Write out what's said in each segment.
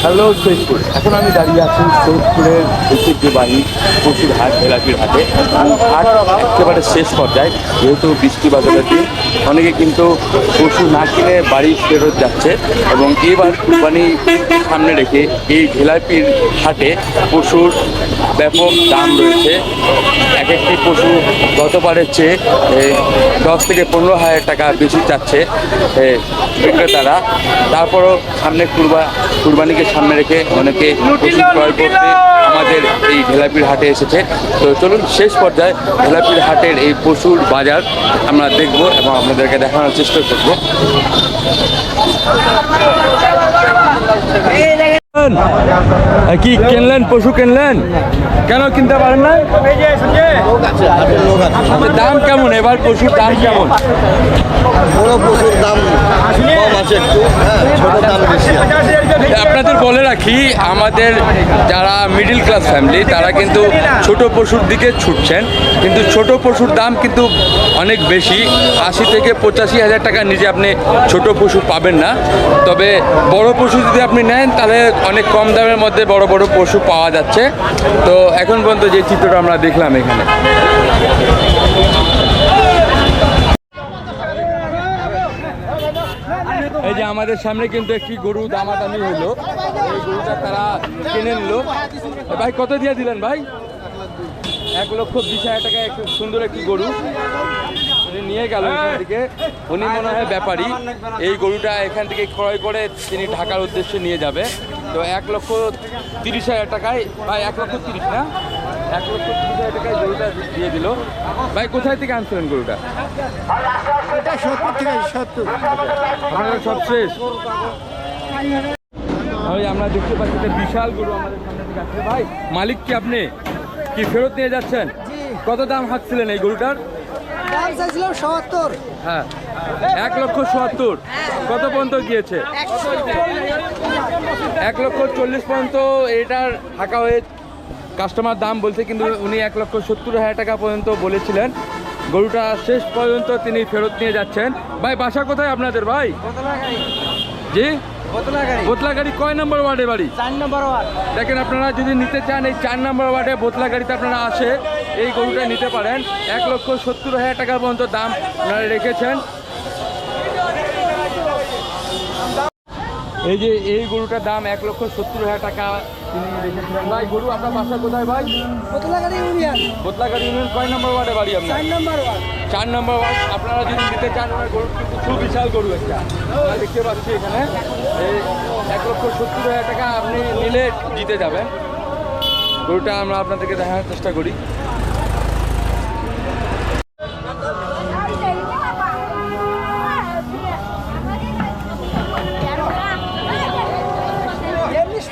Hello Saidpur. এখন আমি দাঁড়িয়ে আছি সৈয়দপুরের ঐতিহ্যবাহী পশুর হাট ভেলাপির হাটে। হাট একেবারে শেষ পর্যায়ে, যেহেতু বৃষ্টি বাদলের দিন, অনেকে কিন্তু পশু না কিনে বাড়ি ফেরত যাচ্ছে এবং এবার কুরবানি সামনে রেখে এই ভেলাপির হাটে পশুর ব্যাপক দাম রয়েছে। এক একটি পশু গতবারের চেয়ে 10 থেকে 15,000 টাকা বেশি চাচ্ছে বিক্রেতারা। তারপরও সামনে কুরবানিকে সামনে রেখে অনেকে পশু ক্রয় করতে আমাদের এই ভেলাপির হাটে এসেছে। তো চলুন শেষ পর্যায়ে ভেলাপির হাটের এই পশুর বাজার আমরা দেখব এবং আপনাদেরকে দেখানোর চেষ্টা করব। কি কিনলেন? পশু কিনলেন? কেন কিনতে পারেন না? দাম কেমন এবার? পশুর দাম কেমন? পশুর দাম কম আছে একটু, ছোট দাম বেশি। আপনাদের বলে রাখি, আমাদের যারা মিডিল ক্লাস ফ্যামিলি তারা কিন্তু ছোট পশুর দিকে ছুটছেন, কিন্তু ছোট পশুর দাম কিন্তু অনেক বেশি। 80 থেকে 85,000 টাকা নিচে আপনি ছোট পশু পাবেন না। তবে বড় পশু যদি আপনি নেন তাহলে অনেক কম দামের মধ্যে বড় বড় পশু পাওয়া যাচ্ছে। তো এখন পর্যন্ত যে চিত্রটা আমরা দেখলাম এখানে, এই যে আমাদের সামনে কিন্তু একটি গরু দামাদামি হলো, এই গরুটা তারা কিনে নিল। ভাই কত দিয়ে দিলেন ভাই? 1,20,000 টাকা। একটু সুন্দর একটি গরু উনি নিয়ে গেল এখান থেকে। উনি মনে হয় ব্যাপারী। এই গরুটা এখান থেকে ক্রয় করে তিনি ঢাকার উদ্দেশ্যে নিয়ে যাবে। তো 1,30,000 টাকায় ভাই, 1,30,000 না, 1,30,000 টাকায় গরুটা দিয়ে দিল। ভাই কোথায় থেকে আনছিলেন গরুটা? আপনারা সব শেষ। ওই আমরা দেখতে পাচ্ছি একটা বিশাল গরু আমাদের সামনে থেকে আসছে। ভাই মালিক কি আপনি? কি ফেরত নিয়ে যাচ্ছেন? কত দাম হাঁকছিলেন এই গরুটার? দাম চাইছিলাম ৭০। হ্যাঁ, 1,70,000। কত পর্যন্ত গিয়েছে? 1,40,000 পর্যন্ত এটার হাঁকা হয়ে কাস্টমার দাম বলছে, কিন্তু উনি 1,70,000 টাকা পর্যন্ত বলেছিলেন। গরুটা শেষ পর্যন্ত তিনি ফেরত নিয়ে যাচ্ছেন। ভাই বাসা কোথায় আপনাদের ভাই? জি, বোতলাগাড়ি। কয় নম্বর ওয়ার্ডে বাড়ি? ৪ নম্বর ওয়ার্ড। দেখেন, আপনারা যদি নিতে চান এই 4 নম্বর ওয়ার্ডে বোতলাগাড়িতে আপনারা আসে এই গরুটা নিতে পারেন। 1,70,000 টাকা পর্যন্ত দাম আপনারা রেখেছেন। এই যে এই গরুটার দাম 1,70,000 টাকা তিনি রেখেছিলেন। ভাই গরু আপনার বাসা কোথায় ভাই? বোতলাগাড়ি ইউনিয়ন। বোতলাগাড়ি ইউনিয়ন কয় নম্বর ওয়ার্ডে বাড়ি আপনার? ৪ নম্বর ওয়ার্ড। 4 নম্বর ওয়ার্ড। আপনারা যদি নিতে চান, ওনার গরু কিন্তু খুব বিশাল গরু একটা আমরা দেখতে পাচ্ছি এখানে। এই 1,70,000 টাকা আপনি নিলে জিতে যাবেন। গরুটা আমরা আপনাদেরকে দেখানোর চেষ্টা করি।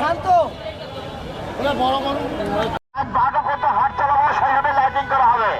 শান্ত হাট চালাবো, সেইভাবে লাইটিং করা হবে,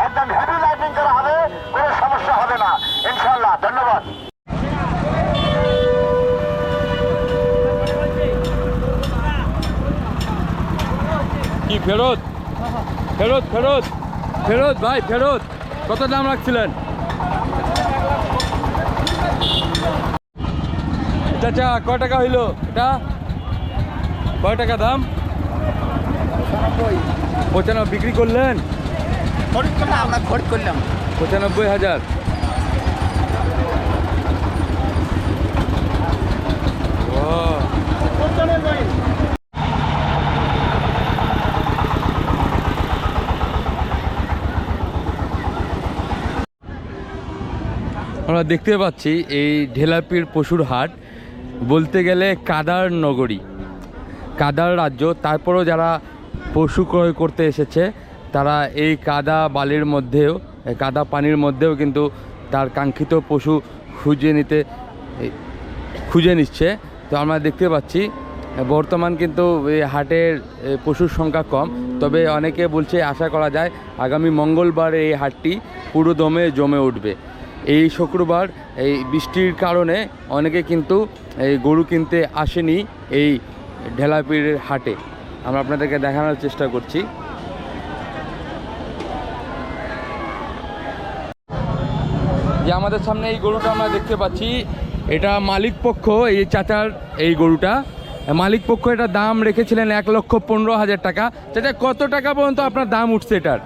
একদম হেভি লাইটিং করা হবে, কোনো সমস্যা হবে না ইনশাল্লাহ। ধন্যবাদ। কি ফেরত? ফেরত ফেরত ফেরত ভাই, ফেরত। কত দাম রাখছিলেন চাচা? কয় টাকা হইলো এটা? কয় টাকা দাম? 95 বিক্রি করলেন? আমরা খরিদ করলাম 95,000। আমরা দেখতে পাচ্ছি এই ঢেলাপির পশুর হাট বলতে গেলে কাদার নগরী, কাদার রাজ্য। তারপরও যারা পশু ক্রয় করতে এসেছে তারা এই কাদা বালির মধ্যেও, কাদা পানির মধ্যেও কিন্তু তার কাঙ্ক্ষিত পশু খুঁজে নিচ্ছে। তো আমরা দেখতে পাচ্ছি বর্তমান কিন্তু এই হাটের পশুর সংখ্যা কম, তবে অনেকে বলছে আশা করা যায় আগামী মঙ্গলবার এই হাটটি পুরো দমে জমে উঠবে। এই শুক্রবার এই বৃষ্টির কারণে অনেকে কিন্তু এই গরু কিনতে আসেনি এই ঢেলাপির হাটে। আমরা আপনাদেরকে দেখানোর চেষ্টা করছি। যে আমাদের সামনে এই গরুটা আমরা দেখতে পাচ্ছি, এটা মালিক পক্ষ, এই চাচার এই গরুটা। মালিক পক্ষ এটার দাম রেখেছিলেন 1,15,000 টাকা। চাচা কত টাকা পর্যন্ত আপনার দাম উঠছে এটার?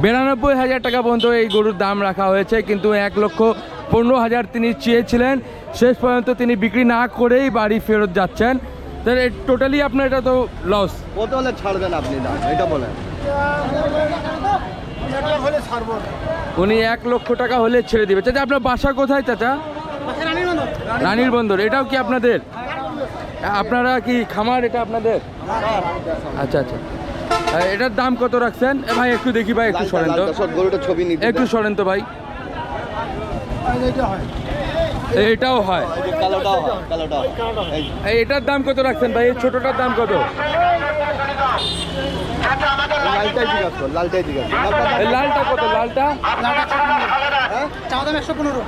92,000 টাকা পর্যন্ত এই গরুর দাম রাখা হয়েছে, কিন্তু 1,15,000 তিনি চেয়েছিলেন। শেষ পর্যন্ত তিনি বিক্রি না করেই বাড়ি ফেরত যাচ্ছেন। তাহলে টোটালি আপনার এটা তো লস। কত হলে ছাড়বেন আপনি দাম এটা বলেন? উনি 1 লক্ষ টাকা হলে ছেড়ে দিবে। চাচা আপনার বাসা কোথায় চাচা? রানীর বন্দর। এটাও কি আপনাদের? আপনারা কি খামার এটা আপনাদের? আচ্ছা আচ্ছা। এটার দাম কত রাখছেন? ভাই একটু দেখি ভাই, একটু সরেন তো, গরুটা ছবি নিতে একটু সরেন তো ভাই। এটাও হয়, কালোটাও এটার দাম কত রাখছেন ভাই? এই ছোটটার দাম কত? লালটাই জিজ্ঞাসা কর, লালটাই জিজ্ঞাসা এই লালটা কত? লালটা চাওয়া দাম 115।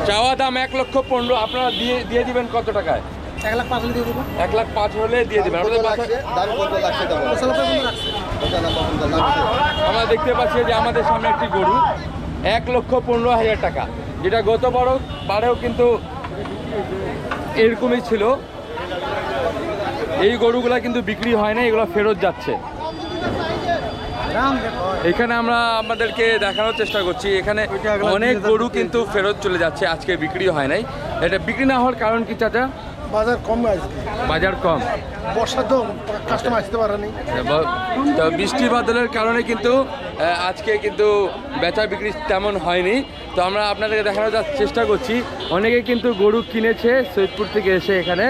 চাওয়া দাম 1,15,000। আপনারা দিয়ে দিবেন কত টাকায়? 1,05,000 দিয়ে দেবো। 1,05,000 হলে দিয়ে দিবেন। আমাদের বাসায় দাম কত লাগছে এটা বলেন? 95 রাখছে। আমরা দেখতে পাচ্ছি যে আমাদের সামনে একটি গরু 1,15,000 টাকা, যেটা গত বারেও কিন্তু এরকমই ছিল। এই গরুগুলা কিন্তু বিক্রি হয় না, এগুলো ফেরত যাচ্ছে। এখানে আমরা আমাদেরকে দেখানোর চেষ্টা করছি, এখানে অনেক গরু কিন্তু ফেরত চলে যাচ্ছে, আজকে বিক্রি হয় নাই। এটা বিক্রি না হওয়ার কারণ কি চাচা? বাজার কম আজকে, বাজার কম, বর্ষা তো কাস্টমার আসতে পারেনি। তো বৃষ্টি বাদলের কারণে কিন্তু আজকে কিন্তু বেচা বিক্রি তেমন হয়নি। তো আমরা আপনাদেরকে দেখানোর চেষ্টা করছি, অনেকে কিন্তু গরু কিনেছে সৈয়দপুর থেকে এসে এখানে,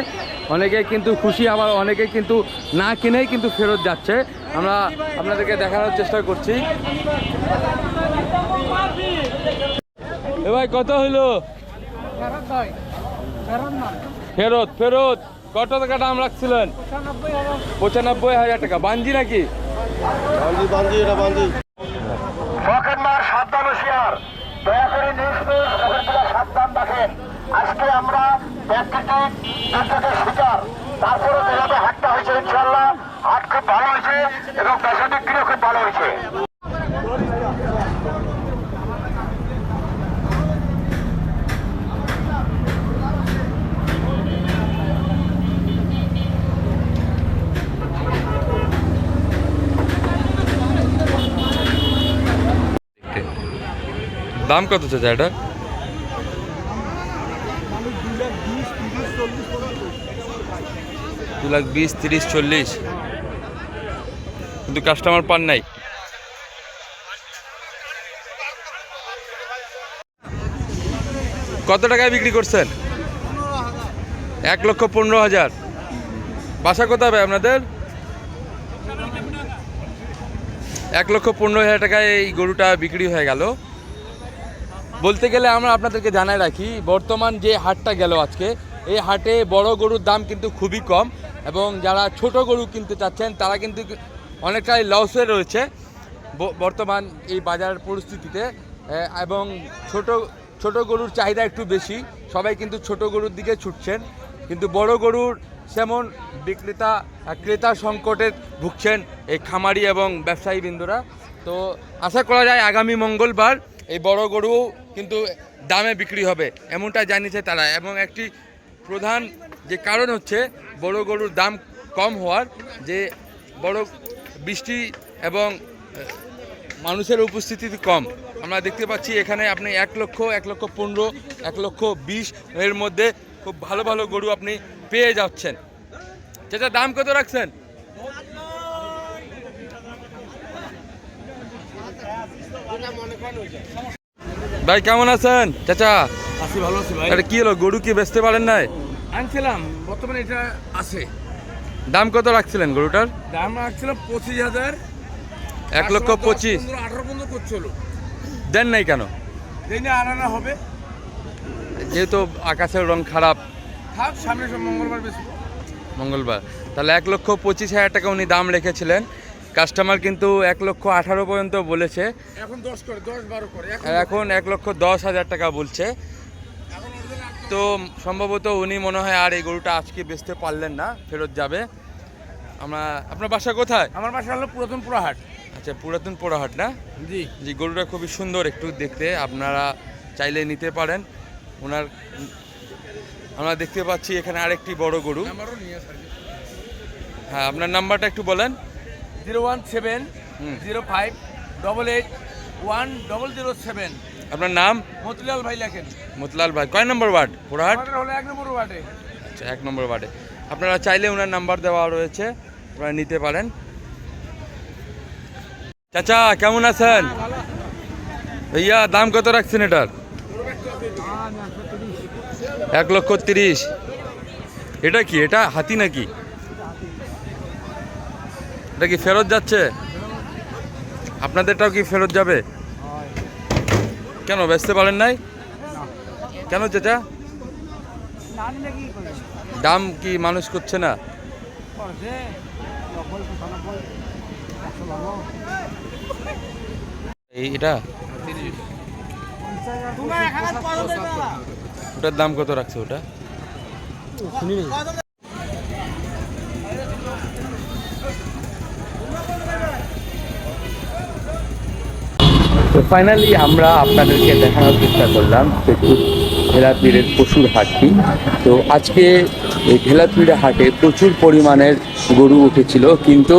অনেকে কিন্তু খুশি, আবার অনেকে কিন্তু না কিনেই কিন্তু ফেরত যাচ্ছে। আমরা আপনাদেরকে দেখানোর চেষ্টা করছি। এ ভাই কত হইলো? ফেরত ফেরত কত টাকা দাম রাখছিলেন? 95,000 টাকা। বাঞ্জি নাকি? ফকিরমার সাবধান হুঁশিয়ার, দয়া করে নিউজ সাবধান রাখেন। আজকে আমরা ব্যক্তিকে শিকার, তারপরে যেভাবে হাটটা হয়েছে ইনশাল্লাহ হাট খুব ভালো হয়েছে এবং বেচা বিক্রিও খুব ভালো হয়েছে। দাম কত চাচা এটা? 2,20,000, 30, 40, কিন্তু কাস্টমার পান নাই। কত টাকায় বিক্রি করছেন? 1,15,000। বাসা কোথায় ভাই আপনাদের? 1,15,000 টাকায় এই গরুটা বিক্রি হয়ে গেল। বলতে গেলে আমরা আপনাদেরকে জানাই রাখি, বর্তমান যে হাটটা গেল আজকে, এই হাটে বড় গরুর দাম কিন্তু খুবই কম, এবং যারা ছোট গরু কিনতে চাচ্ছেন তারা কিন্তু অনেকটাই লসে রয়েছে বর্তমান এই বাজার পরিস্থিতিতে। এবং ছোট গরুর চাহিদা একটু বেশি, সবাই কিন্তু ছোট গরুর দিকে ছুটছেন, কিন্তু বড় গরুর যেমন ক্রেতা সংকটে ভুগছেন এই খামারি এবং ব্যবসায়ী বৃন্দরা। তো আশা করা যায় আগামী মঙ্গলবার এই বড় গরু কিন্তু দামে বিক্রি হবে, এমনটা জানিয়েছে তারা। এবং একটি প্রধান যে কারণ হচ্ছে বড় গরুর দাম কম হওয়ার, যে বড় বৃষ্টি এবং মানুষের উপস্থিতি কম। আমরা দেখতে পাচ্ছি এখানে আপনি 1,00,000, 1,15,000, 1,20,000 এর মধ্যে খুব ভালো ভালো গরু আপনি পেয়ে যাচ্ছেন। চাচা দাম কত রাখছেন? ভাই কেমন আছেন চাচা? আছি, ভালো আছি ভাই। এটা কি হলো, গরু কি বেচতে পারেন নাই? আনছিলাম, বর্তমানে এটা আছে। দাম কত রাখছিলেন গরুটার? দাম রাখছিলাম 25,000। 1,25,000। 18 পর্যন্ত করছিল, দেন নাই কেন? এই নিয়ে আনানো হবে। যেহেতু আকাশের রং খারাপ, থাক, সামনে সব মঙ্গলবার বেশি। মঙ্গলবার, তাহলে 1,25,000 টাকা উনি দাম রেখেছিলেন। কাস্টমার কিন্তু 1,18,000 পর্যন্ত বলেছে, এখন 10 করে, 10-12 করে। এখন 1,10,000 টাকা বলছে। তো সম্ভবত উনি মনে হয় আর এই গরুটা আজকে বেচতে পারলেন না, ফেরত যাবে। আপনার বাসা কোথায়? আমার বাসা হলো পুরাতন পুরাহাট। আচ্ছা, পুরাতন পোড়াহাট না? জি জি, গরুটা খুবই সুন্দর একটু দেখতে, আপনারা চাইলে নিতে পারেন। ওনার আমরা দেখতে পাচ্ছি এখানে আরেকটি বড় গরু। নাম্বারও নিয়ে আসা হ্যাঁ, আপনার নাম্বারটা একটু বলেন। 017-05-88-10007। আপনার নাম? মতিলাল ভাই লেখেন। মতিলাল ভাই। কয় নম্বর ওয়ার্ড? পুরাহাট। আমাদের হলো 1 নম্বর ওয়ার্ডে। আচ্ছা, 1 নম্বর ওয়ার্ডে। আপনারা চাইলে ওনার নাম্বার দেওয়া রয়েছে, আপনারা নিতে পারেন। চাচা কেমন আছেন? ভাইয়া দাম কত রাখছেন এটার? 1,30,000। এটা কি, এটা হাতি নাকি? এটা কি ফেরত যাচ্ছে? আপনাদেরটাও কি ফেরত যাবে? কেন বেচতে পারেন নাই? কেন চাচা? দাম কি মানুষ করছে না? এটা ওটার দাম কত রাখছে ওটা? তো ফাইনালি আমরা আপনাদেরকে দেখানোর চেষ্টা করলাম ভেলাপিড়ের পশুর হাটটি। তো আজকে এই ভেলাপিড় হাটে প্রচুর পরিমাণের গরু উঠেছিল, কিন্তু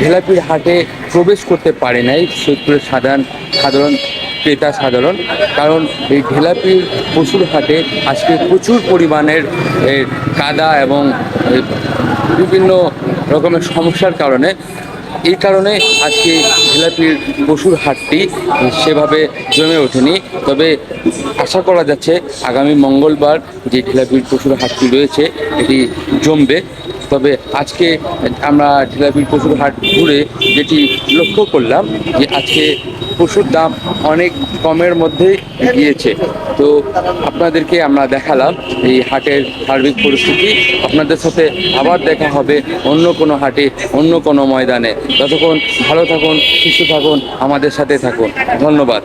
ভেলাপিড় হাটে প্রবেশ করতে পারে নাই সৈয়দপুরের সাধারণ ক্রেতা সাধারণ, কারণ এই ভেলাপিড় পশুর হাটে আজকে প্রচুর পরিমাণের কাদা এবং বিভিন্ন রকমের সমস্যার কারণে এই কারণে আজকে ভেলাপিড় পশুর হাটটি সেভাবে জমে ওঠেনি। তবে আশা করা যাচ্ছে আগামী মঙ্গলবার যে ভেলাপিড় পশুর হাটটি রয়েছে এটি জমবে। তবে আজকে আমরা ভেলাপিড় পশুর হাট ঘুরে যেটি লক্ষ্য করলাম যে আজকে পশুর দাম অনেক কমের মধ্যেই গিয়েছে। তো আপনাদেরকে আমরা দেখালাম এই হাটের সার্বিক পরিস্থিতি। আপনাদের সাথে আবার দেখা হবে অন্য কোনো হাটে, অন্য কোনো ময়দানে। ততক্ষণ ভালো থাকুন, সুস্থ থাকুন, আমাদের সাথে থাকুন। ধন্যবাদ।